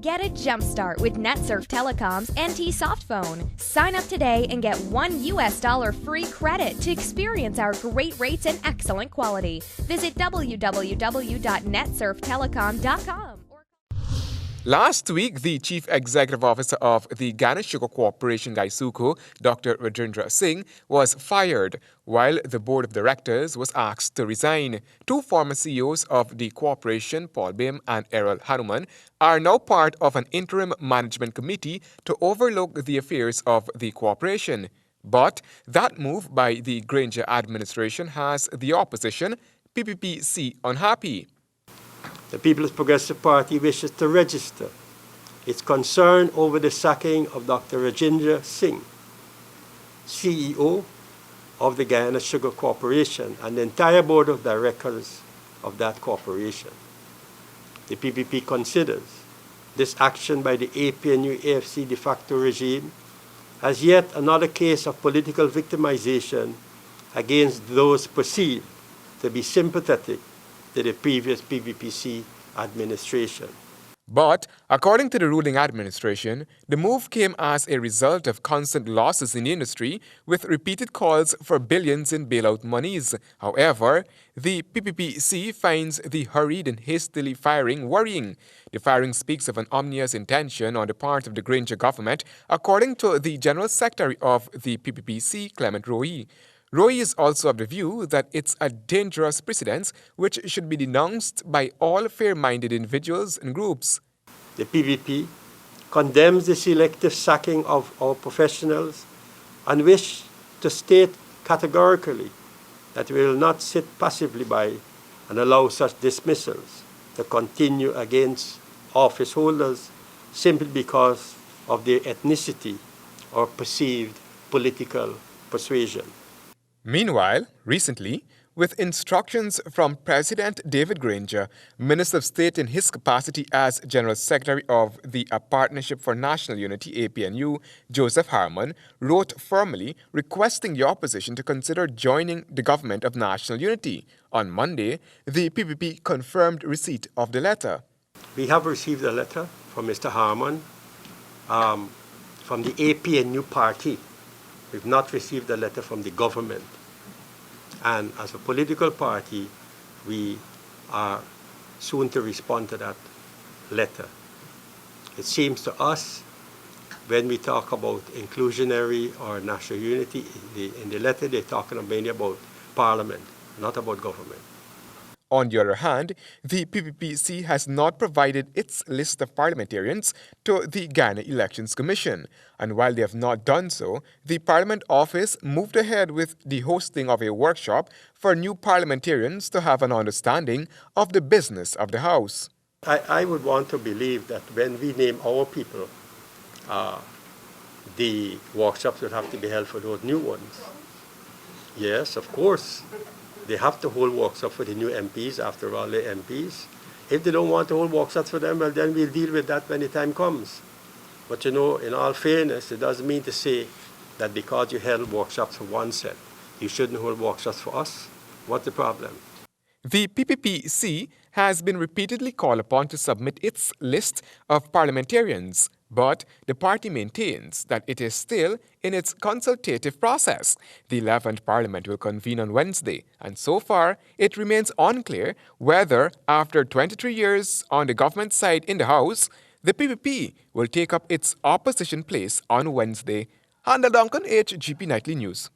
Get a jumpstart with NetSurf Telecom's NT Softphone. Sign up today and get $1 free credit to experience our great rates and excellent quality. Visit www.netsurftelecom.com. Last week, the Chief Executive Officer of the Ghana Sugar Corporation, GAISUCO, Dr. Rajendra Singh, was fired, while the board of directors was asked to resign. Two former CEOs of the corporation, Paul Bim and Errol Hanuman, are now part of an interim management committee to overlook the affairs of the corporation. But that move by the Granger administration has the opposition, PPPC, unhappy. The People's Progressive Party wishes to register its concern over the sacking of Dr. Rajendra Singh, CEO of the Guyana Sugar Corporation, and the entire board of directors of that corporation. The PPP considers this action by the APNU-AFC de facto regime as yet another case of political victimization against those perceived to be sympathetic to the previous PPPC administration. But, according to the ruling administration, the move came as a result of constant losses in the industry, with repeated calls for billions in bailout monies. However, the PPPC finds the hurried and hastily firing worrying. The firing speaks of an ominous intention on the part of the Granger government, according to the General Secretary of the PPPC, Clement Roy. Roy is also of the view that it's a dangerous precedent which should be denounced by all fair-minded individuals and groups. The PPP condemns the selective sacking of our professionals and wish to state categorically that we will not sit passively by and allow such dismissals to continue against office holders simply because of their ethnicity or perceived political persuasion. Meanwhile, recently, with instructions from President David Granger, Minister of State in his capacity as General Secretary of the Partnership for National Unity, APNU, Joseph Harmon, wrote formally requesting the opposition to consider joining the government of national unity. On Monday, the PPP confirmed receipt of the letter. We have received a letter from Mr. Harmon from the APNU party. We've not received a letter from the government. And as a political party, we are soon to respond to that letter. It seems to us, when we talk about inclusionary or national unity, in the letter they're talking mainly about parliament, not about government. On the other hand, the PPPC has not provided its list of parliamentarians to the Ghana Elections Commission. And while they have not done so, the Parliament Office moved ahead with the hosting of a workshop for new parliamentarians to have an understanding of the business of the House. I would want to believe that when we name our people, the workshops would have to be held for those new ones. Yes, of course. They have to hold workshops for the new MPs, after all, they're MPs. If they don't want to hold workshops for them, well, then we'll deal with that when the time comes. But, in all fairness, it doesn't mean to say that because you held workshops for one set, you shouldn't hold workshops for us. What's the problem? The PPPC has been repeatedly called upon to submit its list of parliamentarians, but the party maintains that it is still in its consultative process. The 11th Parliament will convene on Wednesday, and so far it remains unclear whether, after 23 years on the government side in the House, the PPP will take up its opposition place on Wednesday. Handel Duncan, HGP Nightly News.